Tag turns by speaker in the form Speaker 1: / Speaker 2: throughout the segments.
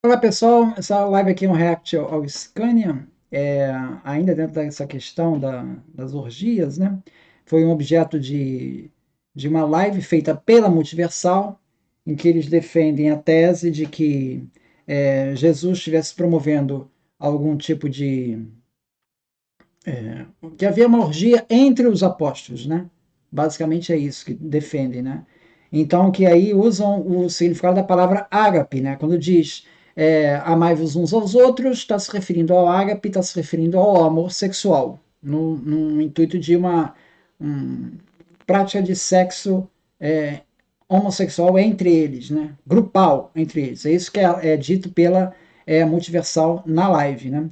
Speaker 1: Olá pessoal, essa live aqui é um react ao Scania, ainda dentro dessa questão das orgias, né? Foi um objeto de uma live feita pela Multiversal, em que eles defendem a tese de que Jesus estivesse promovendo algum tipo que havia uma orgia entre os apóstolos, né? Basicamente é isso que defendem, né? Então, que aí usam o significado da palavra ágape, né? Quando diz amai-vos uns aos outros, está se referindo ao ágape, está se referindo ao amor sexual, no intuito de uma prática de sexo homossexual entre eles, né? Grupal entre eles. É isso que é dito pela Multiversal na live, né?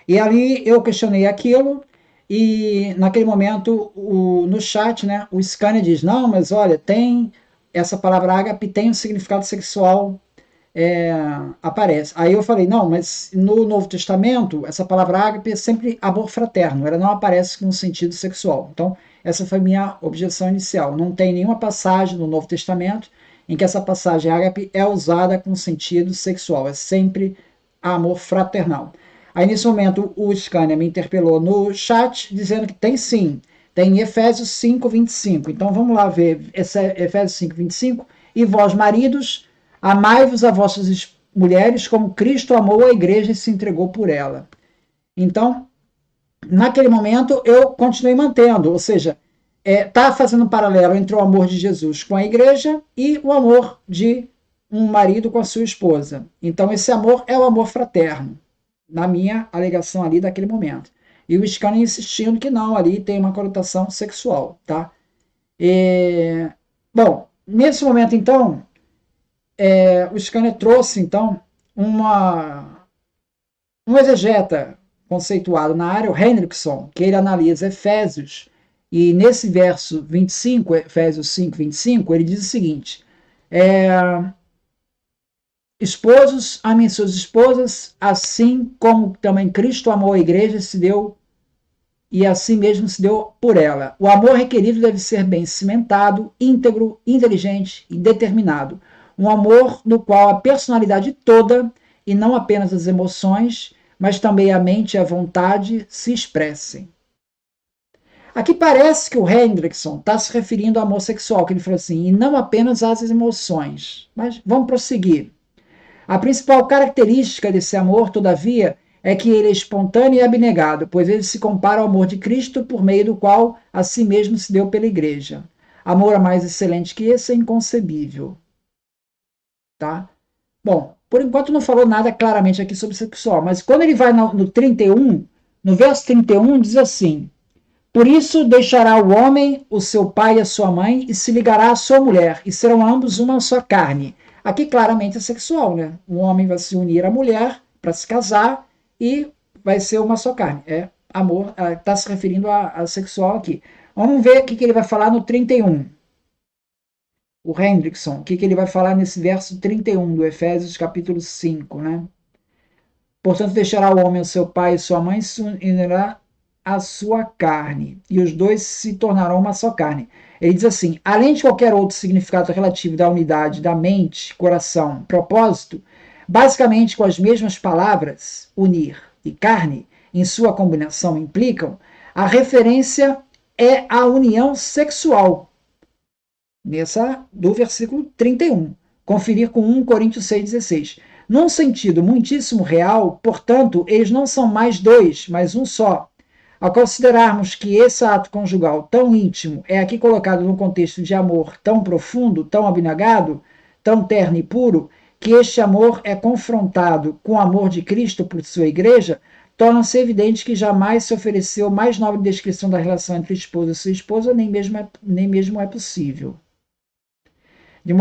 Speaker 1: E ali eu questionei aquilo e naquele momento no chat, né, o Scania diz, não, mas olha, tem essa palavra ágape tem um significado sexual aparece. Aí eu falei, não, mas no Novo Testamento, essa palavra ágape é sempre amor fraterno, ela não aparece com sentido sexual. Então, essa foi minha objeção inicial. Não tem nenhuma passagem no Novo Testamento em que essa passagem ágape é usada com sentido sexual, é sempre amor fraternal. Aí, nesse momento, o Scania me interpelou no chat, dizendo que tem sim, tem em Efésios 5, 25. Então, vamos lá ver Efésios 5, 25. E vós, maridos, amai-vos a vossas mulheres como Cristo amou a igreja e se entregou por ela. Então, naquele momento, eu continuei mantendo, ou seja, está fazendo um paralelo entre o amor de Jesus com a igreja e o amor de um marido com a sua esposa. Então, esse amor é o amor fraterno, na minha alegação ali daquele momento. E o Scania insistindo que não, ali tem uma conotação sexual, tá? Bom, nesse momento, então, o Scania trouxe, então, um exegeta conceituado na área, o Hendrickson, que ele analisa Efésios, e nesse verso 25, Efésios 5, 25, ele diz o seguinte, esposos, amem suas esposas, assim como também Cristo amou a igreja e se deu e assim mesmo se deu por ela. O amor requerido deve ser bem cimentado, íntegro, inteligente e determinado. Um amor no qual a personalidade toda, e não apenas as emoções, mas também a mente e a vontade se expressem. Aqui parece que o Hendrickson está se referindo ao amor sexual, que ele falou assim, e não apenas às emoções. Mas vamos prosseguir. A principal característica desse amor, todavia, é que ele é espontâneo e abnegado, pois ele se compara ao amor de Cristo, por meio do qual a si mesmo se deu pela igreja. Amor mais excelente que esse é inconcebível. Tá? Bom, por enquanto não falou nada claramente aqui sobre sexual, mas quando ele vai no 31, no verso 31 diz assim, por isso deixará o homem o seu pai e a sua mãe e se ligará à sua mulher, e serão ambos uma só carne. Aqui claramente é sexual, né? O homem vai se unir à mulher para se casar e vai ser uma só carne. É amor, está se referindo a sexual aqui. Vamos ver o que ele vai falar no 31. O Hendrickson, o que ele vai falar nesse verso 31 do Efésios capítulo 5, né? Portanto, deixará o homem o seu pai e sua mãe e se unirá à sua carne, e os dois se tornarão uma só carne. Ele diz assim: além de qualquer outro significado relativo da unidade da mente, coração, propósito, basicamente com as mesmas palavras, unir e carne, em sua combinação implicam, a referência é a união sexual, nessa do versículo 31. Conferir com 1 Coríntios 6,16. Num sentido muitíssimo real, portanto, eles não são mais dois, mas um só. Ao considerarmos que esse ato conjugal tão íntimo é aqui colocado num contexto de amor tão profundo, tão abnegado, tão terno e puro, que este amor é confrontado com o amor de Cristo por sua igreja, torna-se evidente que jamais se ofereceu mais nobre descrição da relação entre esposa e sua esposa, nem mesmo é possível. De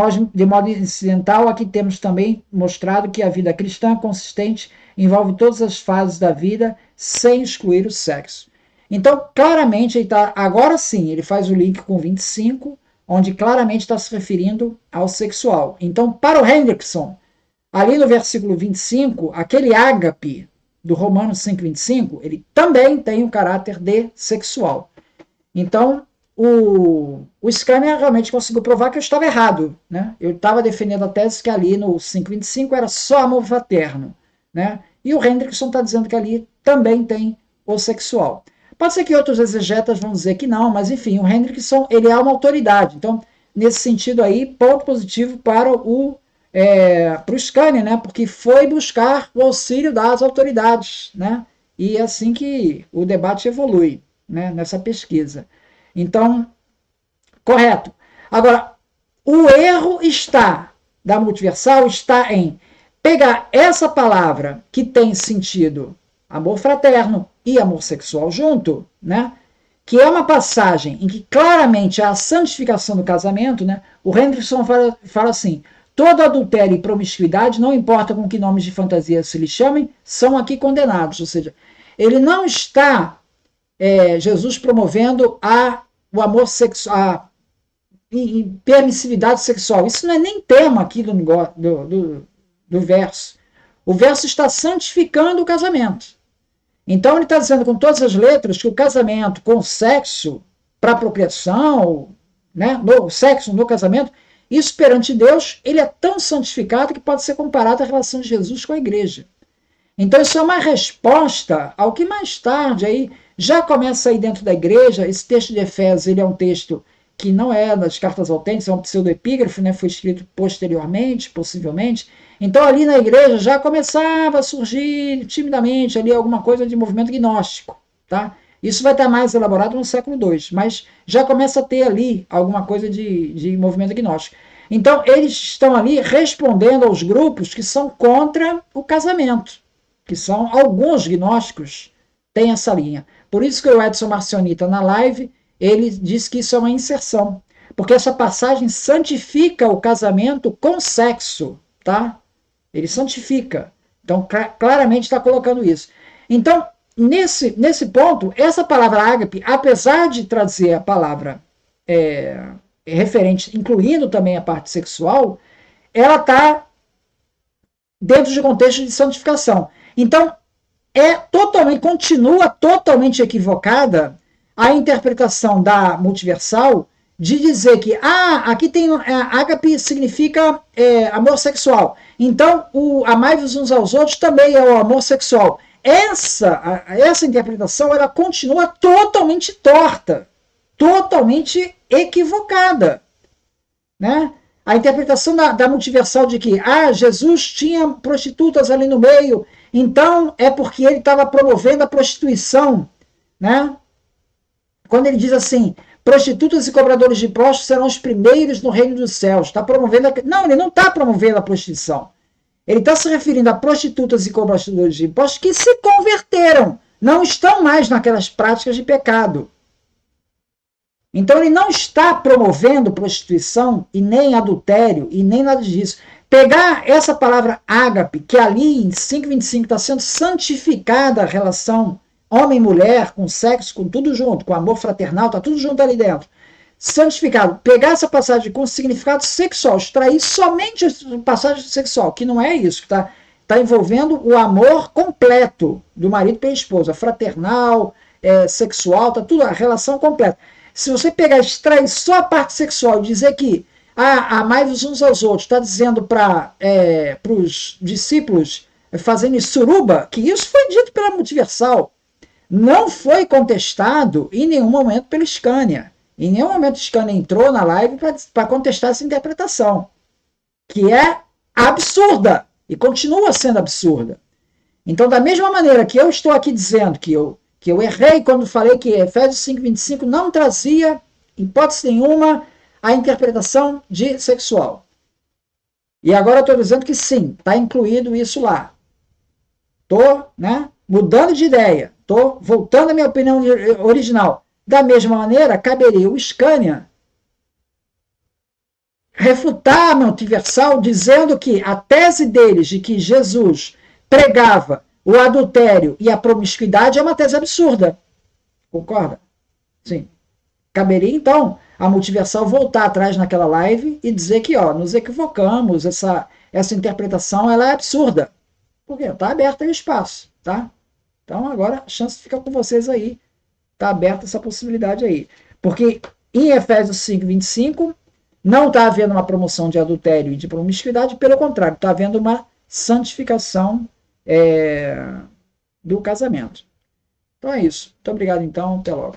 Speaker 1: modo incidental, aqui temos também mostrado que a vida cristã consistente envolve todas as fases da vida, sem excluir o sexo. Então, claramente, ele tá, agora sim, ele faz o link com 25, onde claramente está se referindo ao sexual. Então, para o Hendrickson, ali no versículo 25, aquele ágape do Romanos 5,25, ele também tem o caráter de sexual. Então, o Scania realmente conseguiu provar que eu estava errado, né? Eu estava defendendo a tese que ali no 525 era só amor fraterno, né? E o Hendrickson está dizendo que ali também tem o sexual. Pode ser que outros exegetas vão dizer que não, mas enfim, o Hendrickson ele é uma autoridade. Então, nesse sentido aí, ponto positivo para o Scania, né? Porque foi buscar o auxílio das autoridades, né? E é assim que o debate evolui, né? Nessa pesquisa. Então, correto. Agora, o erro da multiversal está em pegar essa palavra que tem sentido amor fraterno e amor sexual junto, né? Que é uma passagem em que claramente há a santificação do casamento, né? O Hendrickson fala assim: todo adultério e promiscuidade, não importa com que nomes de fantasia se lhe chamem, são aqui condenados. Ou seja, ele não está Jesus promovendo o amor sexual, e permissividade sexual. Isso não é nem tema aqui do verso. O verso está santificando o casamento. Então ele está dizendo com todas as letras que o casamento com sexo para procriação, né, no sexo no casamento, isso perante Deus, ele é tão santificado que pode ser comparado à relação de Jesus com a igreja. Então isso é uma resposta ao que mais tarde aí já começa aí dentro da igreja. Esse texto de Efésios, ele é um texto que não é das cartas autênticas, é um pseudoepígrafo, né? Foi escrito posteriormente, possivelmente. Então ali na igreja já começava a surgir timidamente ali alguma coisa de movimento gnóstico, tá? Isso vai estar mais elaborado no século II, mas já começa a ter ali alguma coisa de movimento gnóstico. Então eles estão ali respondendo aos grupos que são contra o casamento, que são alguns gnósticos têm essa linha. Por isso que o Edson Marcionita na live ele diz que isso é uma inserção, porque essa passagem santifica o casamento com sexo, tá? Ele santifica. Então, claramente está colocando isso. Então, nesse ponto, essa palavra ágape, apesar de trazer a palavra referente, incluindo também a parte sexual, ela está dentro de contexto de santificação. Então, continua totalmente equivocada a interpretação da multiversal de dizer que aqui tem ágape significa amor sexual. Então, o amai-vos uns aos outros também é o amor sexual. Essa interpretação ela continua totalmente torta, totalmente equivocada, né? A interpretação da multiversal de que Jesus tinha prostitutas ali no meio, então é porque ele estava promovendo a prostituição, né? Quando ele diz assim, prostitutas e cobradores de impostos serão os primeiros no reino dos céus, está promovendo não, ele não está promovendo a prostituição. Ele está se referindo a prostitutas e cobradores de impostos que se converteram, não estão mais naquelas práticas de pecado. Então ele não está promovendo prostituição e nem adultério e nem nada disso. Pegar essa palavra ágape, que ali em 5:25 está sendo santificada a relação homem e mulher, com sexo, com tudo junto, com amor fraternal, está tudo junto ali dentro. Santificado. Pegar essa passagem com significado sexual, extrair somente a passagem sexual, que não é isso, que está envolvendo o amor completo do marido pela esposa, fraternal, sexual, está tudo, a relação completa. Se você pegar e extrair só a parte sexual e dizer que amai-vos uns aos outros, está dizendo para os discípulos fazendo suruba, que isso foi dito pela multiversal. Não foi contestado em nenhum momento pelo Scania. Em nenhum momento o Scania entrou na live para contestar essa interpretação, que é absurda e continua sendo absurda. Então, da mesma maneira que eu estou aqui dizendo que eu errei quando falei que Efésios 5:25 não trazia, em hipótese nenhuma, a interpretação de sexual. E agora eu estou dizendo que sim, está incluído isso lá. Estou mudando de ideia, estou voltando à minha opinião original. Da mesma maneira, caberia o Scania refutar a multiversal dizendo que a tese deles de que Jesus pregava o adultério e a promiscuidade é uma tese absurda. Concorda? Sim. Caberia, então, a multiversal voltar atrás naquela live e dizer que nos equivocamos, essa interpretação ela é absurda. Porque está aberto aí o espaço, tá? Então, agora a chance fica com vocês aí. Está aberta essa possibilidade aí. Porque Em Efésios 5, 25, não está havendo uma promoção de adultério e de promiscuidade, pelo contrário, está havendo uma santificação do casamento. Então é isso. Muito obrigado, então. Até logo.